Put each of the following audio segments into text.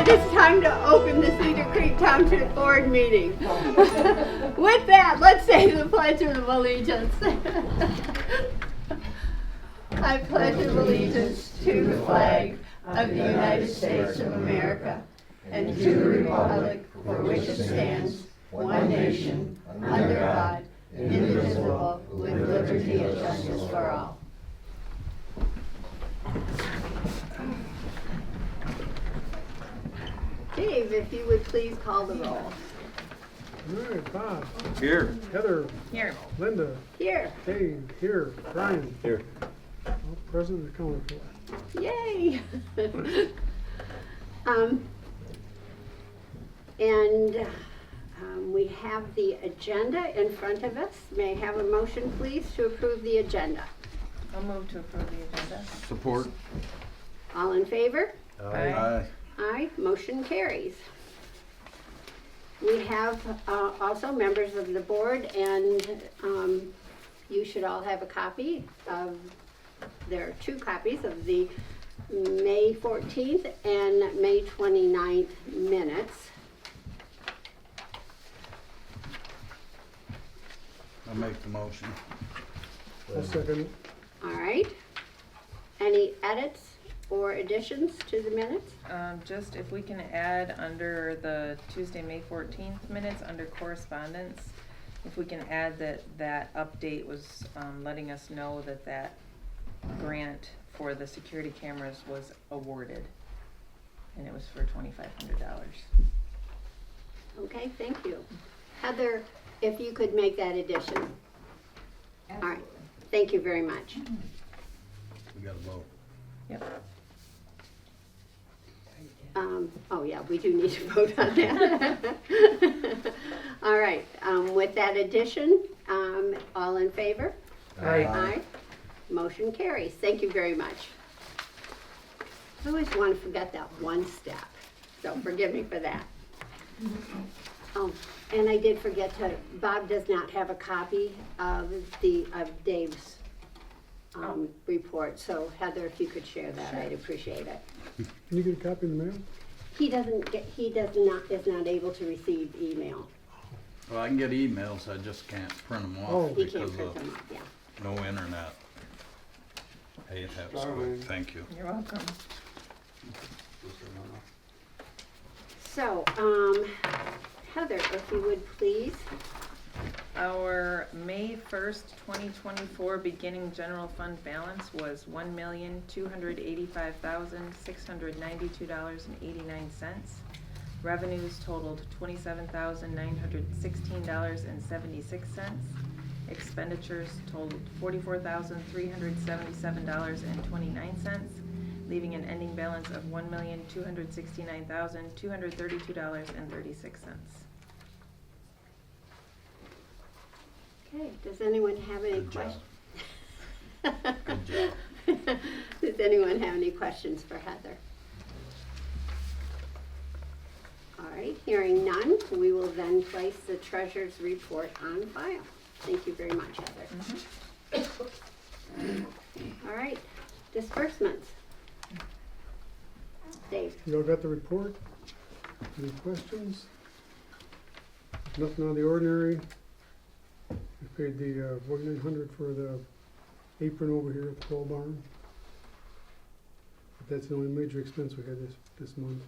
It's time to open the Cedar Creek Township Board meeting. With that, let's say the Pledge of Allegiance. I pledge allegiance to the flag of the United States of America and to the republic for which it stands, one nation, under God, indivisible, with liberty and justice for all. Dave, if you would please call the roll. All right, Bob. Here. Heather. Here. Linda. Here. Dave. Here. Brian. Here. All present and accounted for. Yay! We have the agenda in front of us. May I have a motion, please, to approve the agenda? I'll move to approve the agenda. Support. All in favor? Aye. Aye. Motion carries. We have also members of the board, and you should all have a copy of, there are 2 copies of the May 14th and May 29th minutes. I'll make the motion. I'll second it. All right. Any edits or additions to the minutes? Just if we can add under the Tuesday, May 14th minutes, under correspondence, if we can add that update was letting us know that grant for the security cameras was awarded, and it was for $2,500. Okay, thank you. Heather, if you could make that addition. All right, thank you very much. We got to vote. Yep. Oh yeah, we do need to vote on that. All right, with that addition, all in favor? Aye. Aye. Motion carries. Thank you very much. I always want to forget that one step, so forgive me for that. Oh, and I did forget Bob does not have a copy of Dave's report, so Heather, if you could share that, I'd appreciate it. Can you get a copy in the mail? He is not able to receive email. Well, I can get emails, I just can't print them Oh. off He because can't print of them up, yeah. no internet. Hey, that's quick. Thank you. You're welcome. So, Heather, if you would please. Our May 1st, 2024 beginning general fund balance was $1,285,692.89. Revenues totaled $27,916.76. Expenditures totaled $44,377.29, leaving an ending balance of $1,269,232.36. Okay, does anyone have any Good job. questions? Good job. Does anyone have any questions for Heather? All right, hearing none, we will then place the treasurer's report on file. Thank you very much, Heather. All right, disbursements. Dave? You all got the report? Any questions? Nothing out of the ordinary. We paid the $4,900 for the apron over here at the pole barn. But that's the only major expense we had this month.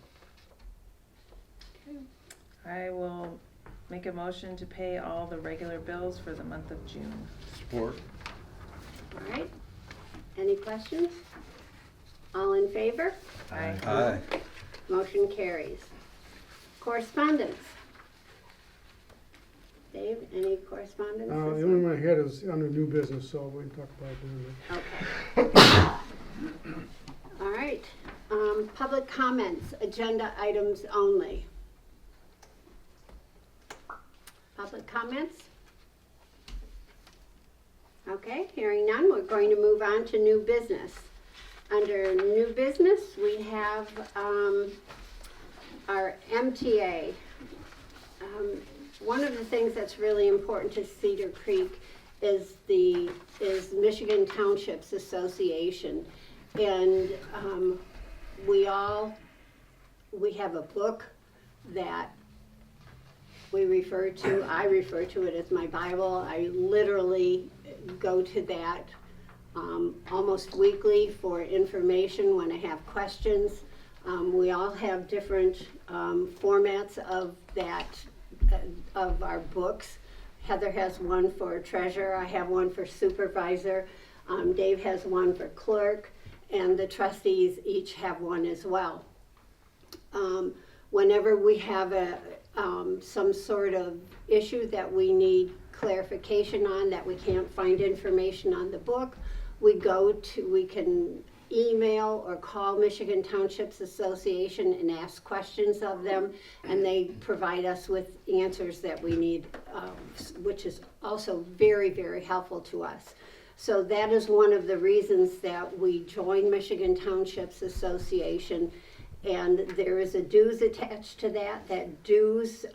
I will make a motion to pay all the regular bills for the month of June. Support. All right, any questions? All in favor? Aye. Aye. Motion carries. Correspondence. Dave, any correspondence? The only one I had is under new business, so we can talk about that. Okay. All right. Public comments, agenda items only. Public comments? Okay, hearing none, we're going to move on to new business. Under new business, we have our MTA. One of the things that's really important to Cedar Creek is Michigan Townships Association. And we all we have a book that I refer to it as my Bible. I literally go to that almost weekly for information when I have questions. We all have different formats of that, of our books. Heather has one for treasurer, I have one for supervisor, Dave has one for clerk, and the trustees each have one as well. Whenever we have some sort of issue that we need clarification on, that we can't find information on the book, we can email or call Michigan Townships Association and ask questions of them, and they provide us with answers that we need, which is also very, very helpful to us. So that is one of the reasons that we joined Michigan Townships Association, and there is a dues attached to that. That dues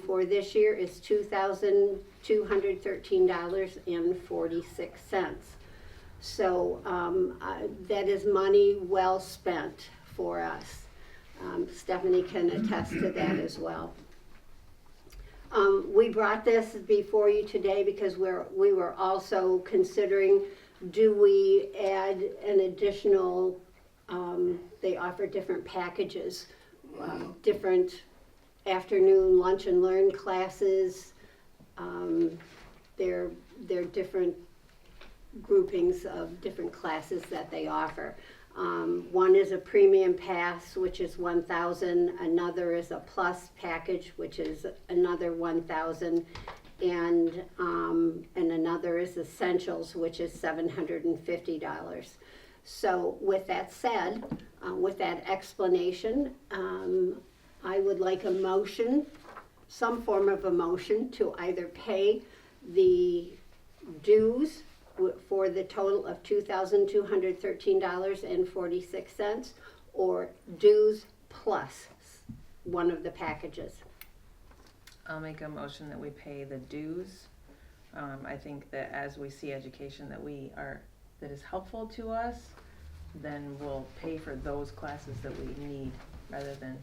for this year is $2,213.46. So that is money well spent for us. Stephanie can attest to that as well. We brought this before you today because we were also considering, do we add an additional, they offer different packages, different afternoon lunch and learn classes. They're different groupings of different classes that they offer. One is a premium pass, which is $1,000. Another is a plus package, which is another $1,000, and another is essentials, which is $750. So with that said, with that explanation, I would like a motion, some form of a motion, to either pay the dues for the total of $2,213.46, or dues plus one of the packages. I'll make a motion that we pay the dues. I think that as we see education that is helpful to us, then we'll pay for those classes that we need, rather than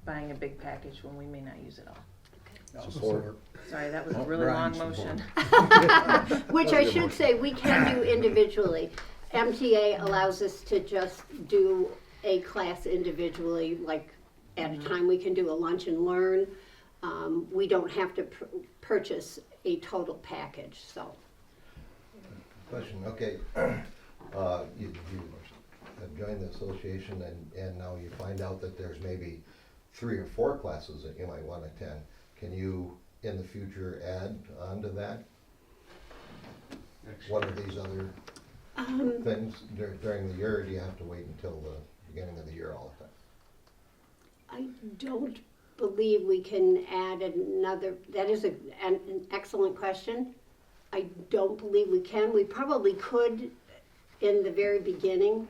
buying a big package when we may not use it all. Support. Sorry, that was a really Brian, long motion. Which I should say, we can do individually. MTA allows us to just do a class individually, like at a time we can do a lunch and learn. We don't have to purchase a total package, so. Question, okay. You have joined the association and now you find out that there's maybe 3 or 4 classes that you might want to attend. Can you, in the future, add on to that? One of these other things during the year, or do you have to wait until the beginning of the year all the time? I don't believe we can add another, that is an excellent question. I don't believe we can. We probably could in the very beginning.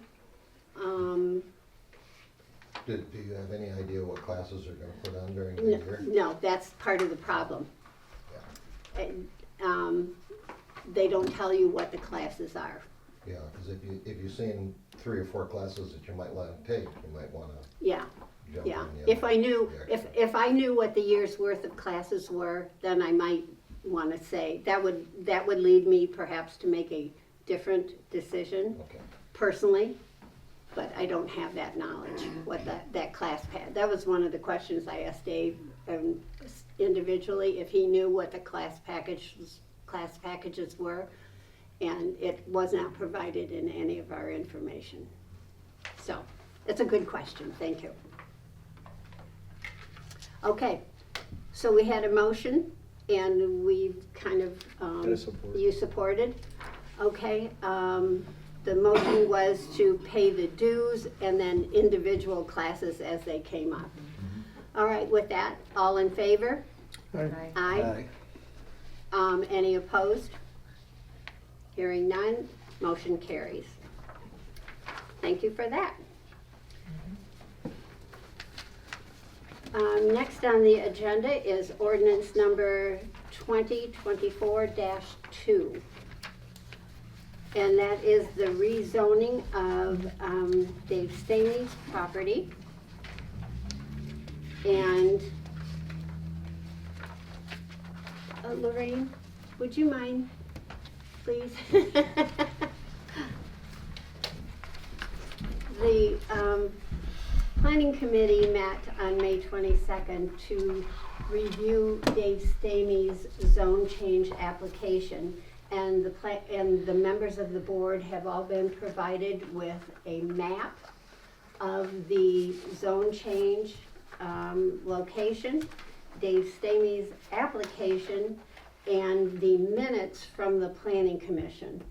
Do you have any idea what classes are going to put on during the year? No, that's part of the problem. Yeah. And, they don't tell you what the classes are. Yeah, because if you've seen 3 or 4 classes that you might want to take, you might want to Yeah, jump yeah. in. If I knew, if I knew what the year's worth of classes were, then I might want to say, that would lead me perhaps to make a different decision Okay. personally. But I don't have that knowledge, what that class that was one of the questions I asked Dave individually, if he knew what the class packages were, and it was not provided in any of our information. So, it's a good question, thank you. Okay, so we had a motion, and we've kind of, you supported? Okay, the motion was to pay the dues and then individual classes as they came up. All right, with that, all in favor? Aye. Aye. Any opposed? Hearing none, motion carries. Thank you for that. Next on the agenda is ordinance number 2024-2. And that is the rezoning of Dave Stanley's property. And Lorraine, would you mind, please? The planning committee met on May 22nd to review Dave Stamey's zone change application. And the members of the board have all been provided with a map of the zone change location, Dave Stamey's application, and the minutes from the planning commission,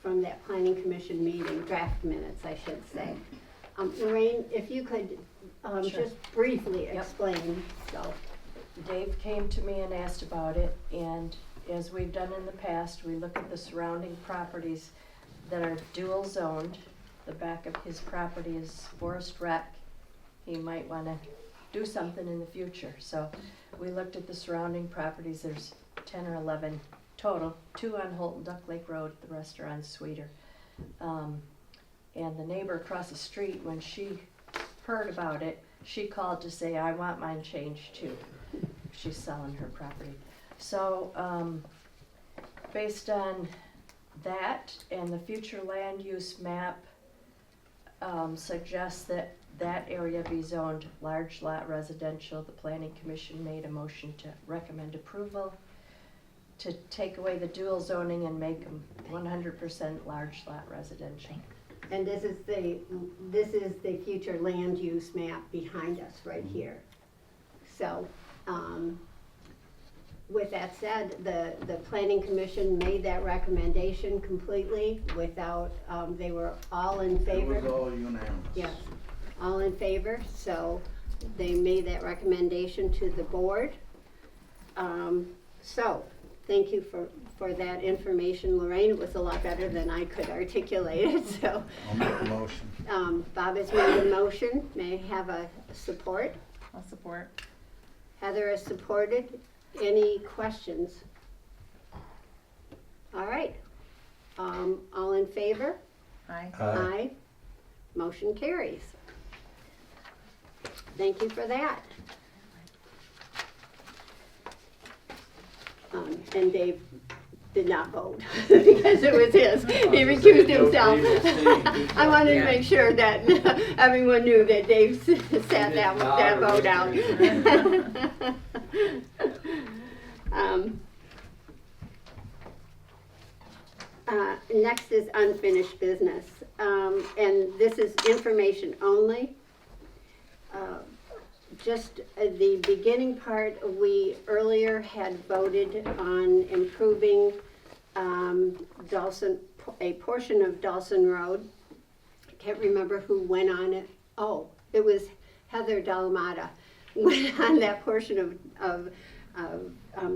from that planning commission meeting, draft minutes, I should say. Lorraine, if you could Sure. just briefly Yep. explain, so. Dave came to me and asked about it, and as we've done in the past, we look at the surrounding properties that are dual zoned. The back of his property is forest rec. He might wanna do something in the future, so we looked at the surrounding properties. There's 10 or 11 total, 2 on Holt and Duck Lake Road, the rest are on Cedar. And the neighbor across the street, when she heard about it, she called to say, I want mine changed too. She's selling her property. So, based on that and the future land use map, suggests that that area be zoned large lot residential, the planning commission made a motion to recommend approval to take away the dual zoning and make them 100% large lot residential. And this is the future land use map behind us right here. So, with that said, the planning commission made that recommendation completely without, they were all in favor. It was all unanimous. Yes, all in favor, so they made that recommendation to the board. So, thank you for that information, Lorraine. It was a lot better than I could articulate it, so. I'll make a motion. Bob has made a motion. May I have a support? I'll support. Heather has supported. Any questions? All right. All in favor? Aye. Aye. Motion carries. Thank you for that. And Dave did not vote because it was his. He recused himself. I wanted to make sure that everyone knew that Dave sat that vote out. Next is unfinished business, and this is information only. Just the beginning part, we earlier had voted on improving Dawson, a portion of Dawson Road. I can't remember who went on it. Oh, it was Heather Dalamata went on that portion of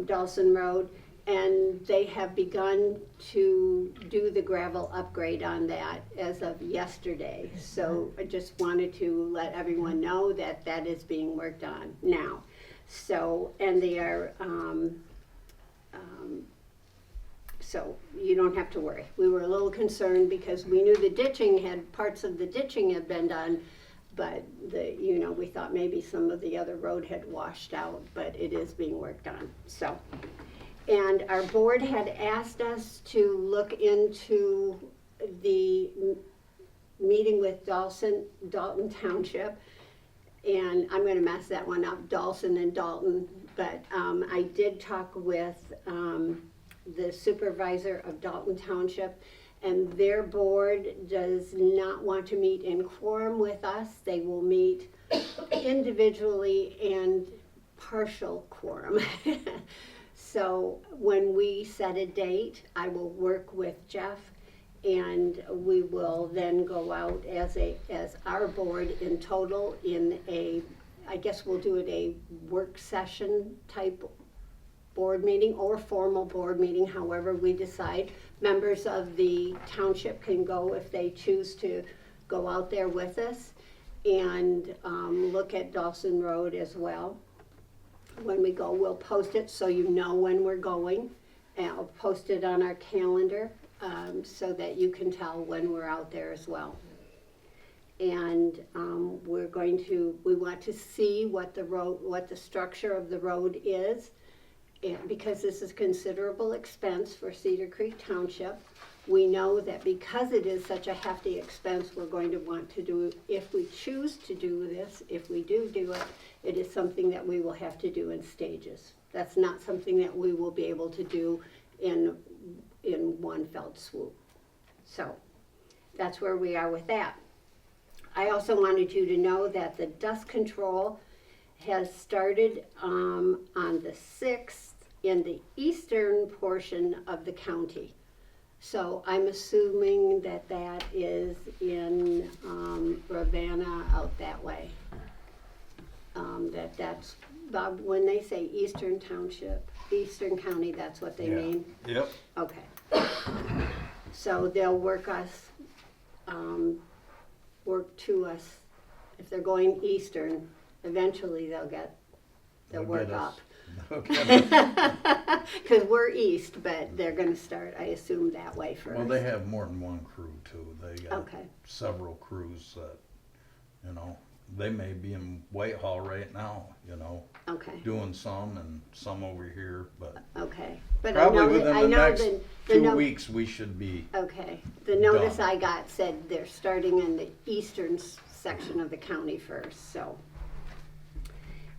Dawson Road, and they have begun to do the gravel upgrade on that as of yesterday. So I just wanted to let everyone know that that is being worked on now. So, and they are, so you don't have to worry. We were a little concerned because we knew the ditching parts of the ditching had been done, but we thought maybe some of the other road had washed out, but it is being worked on, so. And our board had asked us to look into the meeting with Dalton Township, and I'm gonna mess that one up, Dawson and Dalton, but I did talk with the supervisor of Dalton Township, and their board does not want to meet in quorum with us. They will meet individually and partial quorum. So when we set a date, I will work with Jeff, and we will then go out as our board in total in I guess we'll do it a work session type board meeting or formal board meeting, however we decide. Members of the township can go if they choose to go out there with us and look at Dawson Road as well. When we go, we'll post it so you know when we're going. And I'll post it on our calendar so that you can tell when we're out there as well. And we want to see what the structure of the road is, and because this is considerable expense for Cedar Creek Township. We know that because it is such a hefty expense, we're going to want to do, if we choose to do this, if we do it, it is something that we will have to do in stages. That's not something that we will be able to do in one fell swoop. So that's where we are with that. I also wanted you to know that the dust control has started on the 6th in the eastern portion of the county. So I'm assuming that that is in Ravenna out that way. That's Bob, when they say eastern township, eastern county, that's what they Yeah. mean? Yep. Okay. So they'll work to us. If they're going eastern, eventually they'll work get us. up. Okay. Because we're east, but they're gonna start, I assume, that way first. Well, they have more than one crew too. They got Okay. several crews that, you know, they may be in Whitehall right now, you know, Okay, doing some and some over here, but okay. But probably I know within I the know next the 2 no- weeks, we should be. Okay, the notice Done. I got said they're starting in the eastern section of the county first, so.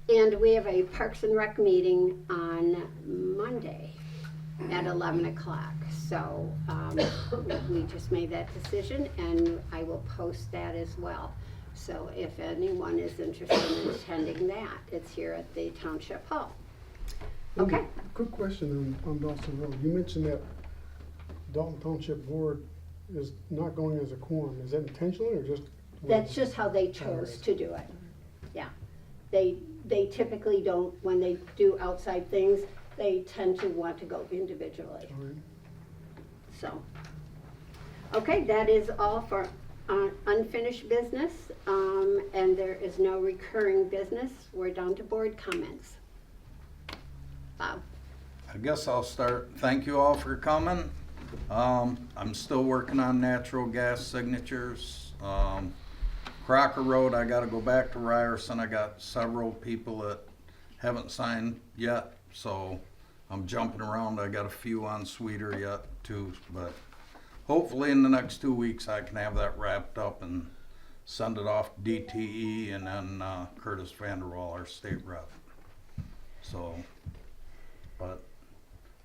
And we have a Parks and Rec meeting on Monday at 11 o'clock. So we just made that decision, and I will post that as well. So if anyone is interested in attending that, it's here at the Township Hall. Okay. Quick question on Dawson Road. You mentioned that Dalton Township Board is not going as a quorum. Is that intentional or just? That's just how they chose to do it. Yeah. They typically don't, when they do outside things, they tend to want to go individually. All right. So, okay, that is all for unfinished business, and there is no recurring business. We're down to board comments. Bob? I guess I'll start. Thank you all for coming. I'm still working on natural gas signatures. Crocker Road, I gotta go back to Ryerson. I got several people that haven't signed yet, so I'm jumping around. I got a few on Cedar yet too, but hopefully in the next 2 weeks I can have that wrapped up and send it off to DTE and then Curtis Vanderwall, our state rep. So, but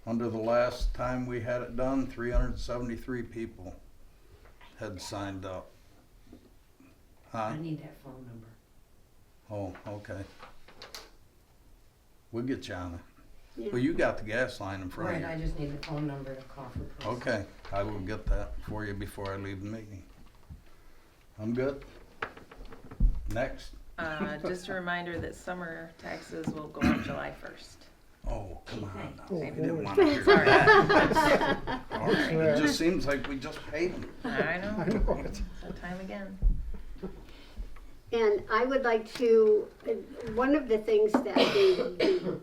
under the last time we had it done, 373 people had signed up. Huh? I need that phone number. Oh, okay. We'll get you on it. Yeah. Well, you got the gas line in front of Right, I you. just need the phone number to call for Chris. Okay, I will get that for you before I leave the meeting. I'm good. Next. Just a reminder that summer taxes will go on July 1st. Oh, come on now. Oh, Maybe didn't boy. want to hear that. Sorry. It just seems like we just paid them. I know. I know it. That time again. And I would like to, one of the things that the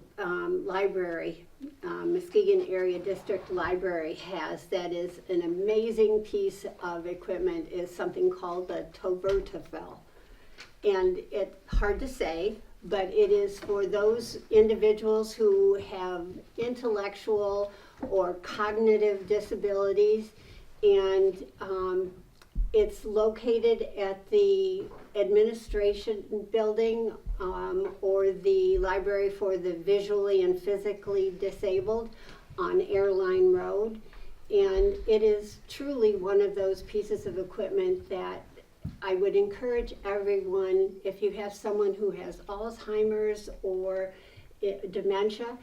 library, Muskegon Area District Library has that is an amazing piece of equipment is something called the Tovertafel. And it's hard to say, but it is for those individuals who have intellectual or cognitive disabilities, and it's located at the administration building or the library for the visually and physically disabled on Airline Road. And it is truly one of those pieces of equipment that I would encourage everyone, if you have someone who has Alzheimer's or dementia,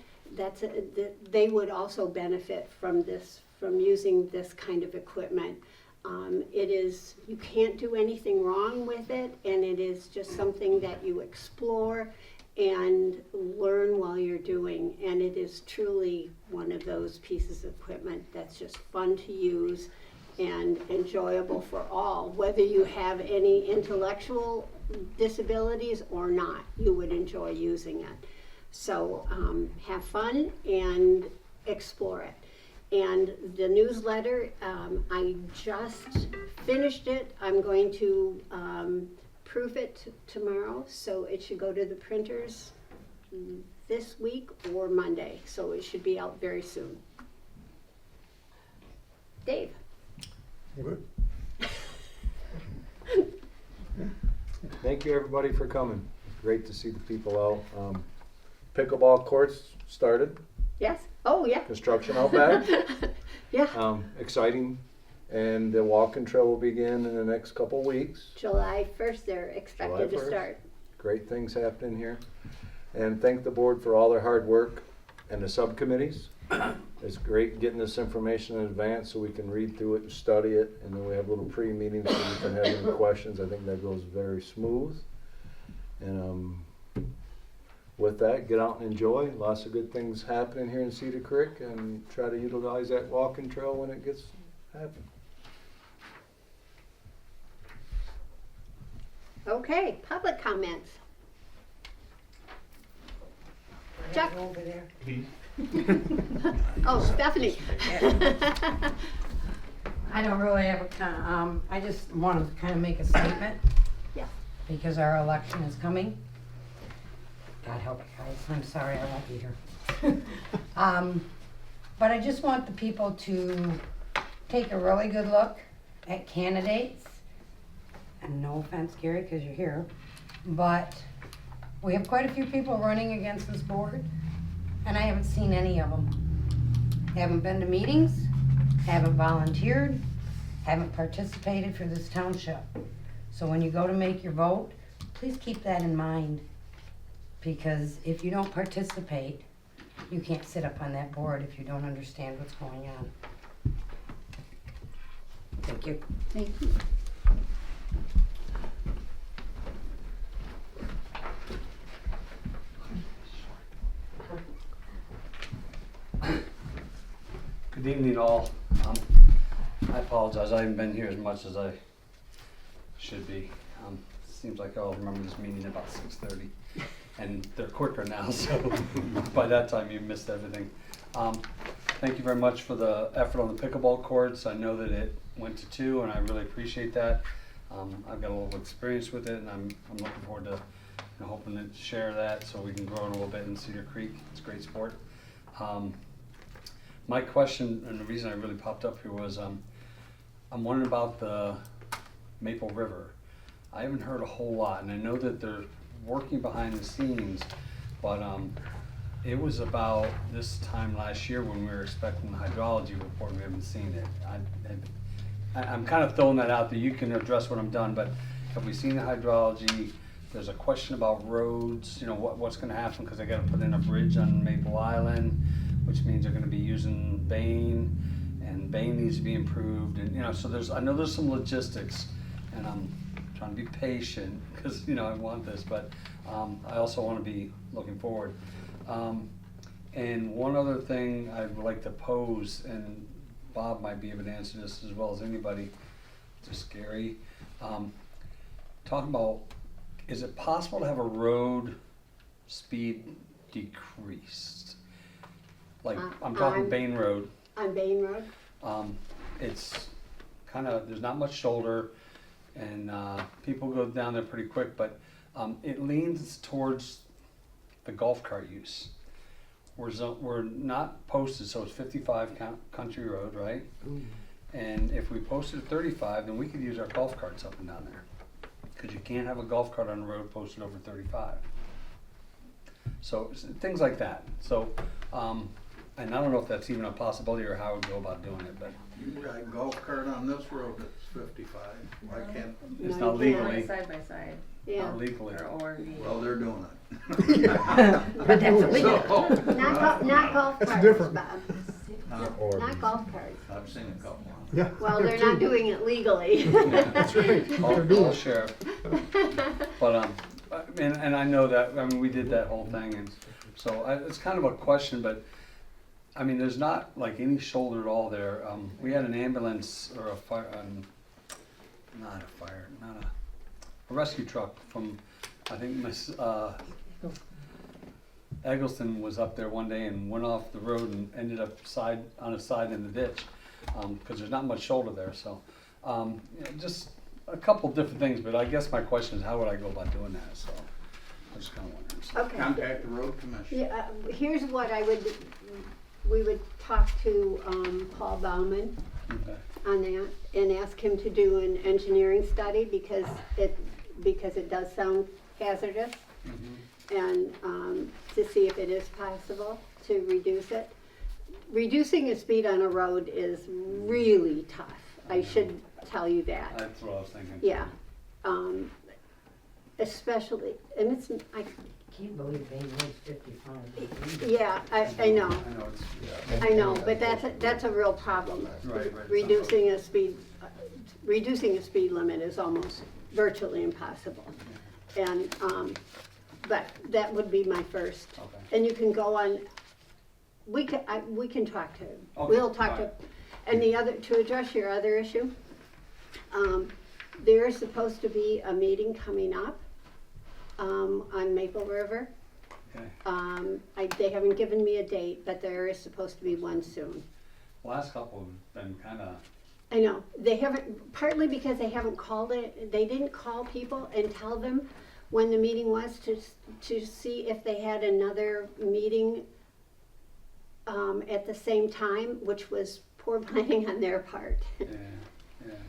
they would also benefit from this, from using this kind of equipment. It is, you can't do anything wrong with it, and it is just something that you explore and learn while you're doing. And it is truly one of those pieces of equipment that's just fun to use and enjoyable for all. Whether you have any intellectual disabilities or not, you would enjoy using it. So have fun and explore it. And the newsletter, I just finished it. I'm going to proof it tomorrow, so it should go to the printers this week or Monday, so it should be out very soon. Dave? Good. Thank you, everybody, for coming. Great to see the people out. Pickleball courts started, Yes? Oh, yeah. construction out back. Yeah. Exciting, and the walking trail will begin in the next couple weeks. July 1st, they're expected July to 1st. start. Great things happening here. And thank the board for all their hard work and the subcommittees. It's great getting this information in advance so we can read through it and study it, and then we have little pre-meetings so we can have any questions. I think that goes very smooth. And with that, get out and enjoy. Lots of good things happening here in Cedar Creek, and try to utilize that walking trail when it gets happen. Okay, public comments. Chuck? Over there. Oh, Stephanie. I don't really have a I just wanted to kind of make a statement. Yeah. Because our election is coming. God help you guys, I'm sorry I won't be here. But I just want the people to take a really good look at candidates. And no offense, Gary, because you're here, but we have quite a few people running against this board, and I haven't seen any of them. Haven't been to meetings, haven't volunteered, haven't participated for this township. So when you go to make your vote, please keep that in mind. Because if you don't participate, you can't sit up on that board if you don't understand what's going on. Thank you. Thank you. Good evening, all. I apologize, I haven't been here as much as I should be. Seems like I'll remember this meeting about 6:30, and they're quicker now, so by that time you missed everything. Thank you very much for the effort on the pickleball courts. I know that it went to 2, and I really appreciate that. I've got a little experience with it, and I'm looking forward to hoping to share that so we can grow it a little bit in Cedar Creek. It's a great sport. My question, and the reason I really popped up here was, I'm wondering about the Maple River. I haven't heard a whole lot, and I know that they're working behind the scenes, but it was about this time last year when we were expecting the hydrology report, and we haven't seen it. I'm kind of throwing that out there. You can address what I'm done, but have we seen the hydrology? There's a question about roads, what's gonna happen, because they gotta put in a bridge on Maple Island, which means they're gonna be using Bain, and Bain needs to be improved, and so I know there's some logistics, and I'm trying to be patient, because I want this, but I also want to be looking forward. And one other thing I would like to pose, and Bob might be able to answer this as well as anybody, just Gary, talking about, is it possible to have a road speed decreased? Like, I'm talking Bain Road. On Bain Road? It's kind of, there's not much shoulder, and people go down there pretty quick, but it leans towards the golf cart use. We're not posted, so it's 55 Country Road, right? Ooh. And if we posted at 35, then we could use our golf carts up and down there, because you can't have a golf cart on the road posted over 35. So things like that. So, and I don't know if that's even a possibility or how we go about doing it, but You can ride golf cart on this road that's 55. Why can't? it's No, not you can't. legally. Side by side, Yeah. Not legally. or Well, they're doing it. But that's illegal. So, Not golf carts, different. Bob. Or Not golf carts. I've seen a couple on. Yeah. Well, they're not doing it legally. That's right. I'll share. But and I know that, we did that whole thing, and so it's kind of a question, but I mean, there's not like any shoulder at all there. We had an ambulance or a fire, not a rescue truck from, I think Eggleston was up there one day and went off the road and ended up on a side in the ditch, because there's not much shoulder there, so, just a couple different things, but I guess my question is, how would I go about doing that, so, I just kinda wondering. So. Okay. Contact the road commission. Yeah, here's what we would talk to, Paul Bauman Okay. on that and ask him to do an engineering study because it does sound hazardous. And, to see if it is possible to reduce it. Reducing the speed on a road is really tough. I should tell you that. That's what I was thinking. Yeah. Especially, and it's, Can't believe they raised 55. yeah, I know. I know it's, I know, but that's a real problem. Right, right. Reducing a speed limit is almost virtually impossible. And, but that would be my first. Okay. And you can go on, we can talk to, Okay, we'll talk to, alright. and to address your other issue, there is supposed to be a meeting coming up, on Maple River. Okay. They haven't given me a date, but there is supposed to be one soon. Last couple have been kinda, I know, they haven't, partly because they haven't called it, they didn't call people and tell them when the meeting was to see if they had another meeting at the same time, which was poor planning on their part. yeah,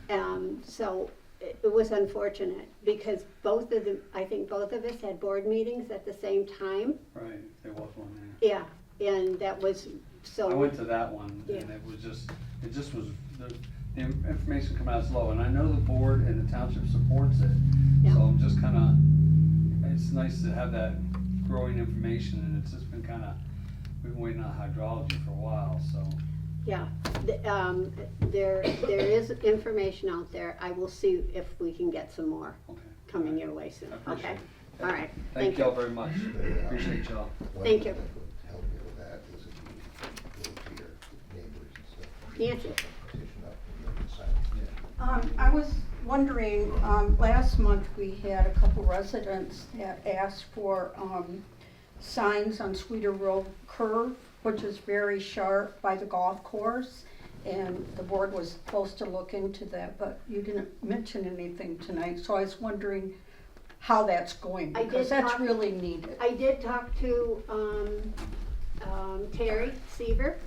yeah. So it was unfortunate because I think both of us had board meetings at the same time. Right, there was one there. Yeah, and that was so. I went to that one, Yeah. and it just was, the information coming out slow, and I know the board and the township supports it, Yeah. so I'm just kinda, it's nice to have that growing information, and it's just been kinda, we've been waiting on hydrology for a while, so. Yeah, there is information out there. I will see if we can get some more Okay. coming your way soon, I appreciate okay? it. All right, Thank y'all very much, Yeah. appreciate y'all. One Thank thing you. that would help you with that is if you go to your neighbors and stuff. Nancy. Petition up and you can sign. I was wondering, last month we had a couple residents that asked for, signs on Cedar Road curve, which is very sharp by the golf course. And the board was supposed to look into that, but you didn't mention anything tonight, so I was wondering how that's going, I did because that's talk- really needed. I did talk to Terry Seaver.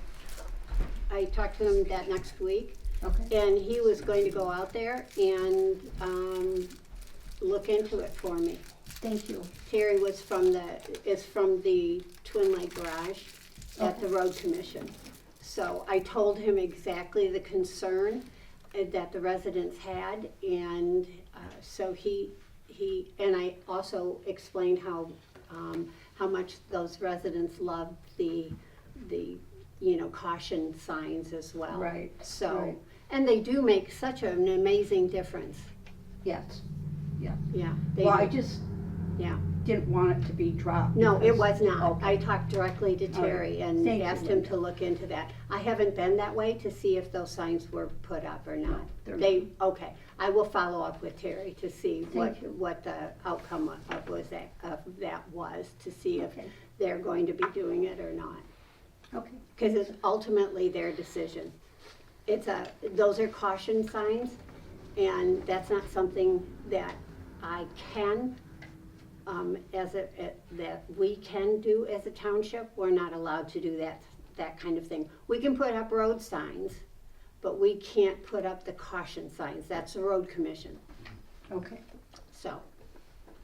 I talked to him that next week. Okay, And he was going to go out there and look into it for me. thank you. Terry is from the Twin Lake Garage at the Road Commission. So I told him exactly the concern that the residents had, and so and I also explained how much those residents loved the caution signs as well. Right, So, right. and they do make such an amazing difference. Yes, Yeah. They well, I do. just Yeah. didn't want it to be dropped. No, it because- was not. Okay. I talked directly to All right. Terry and Thank you, asked him Linda. to look into that. I haven't been that way to see if those signs were put up or not. they're Okay, I will follow up with Terry to see Thank you. what the outcome of that was, to see if Okay. they're going to be doing it or not. Okay, Because it's ultimately their decision. Those are caution signs, and that's not something that I can, that we can do as a township. We're not allowed to do that kind of thing. We can put up road signs, but we can't put up the caution signs. That's the road commission. okay. So,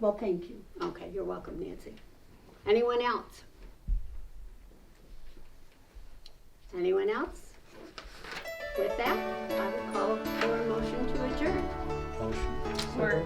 Well, thank you. okay, you're welcome, Nancy. Anyone else? Anyone else? With that, I will call for a motion to adjourn. Motion. We're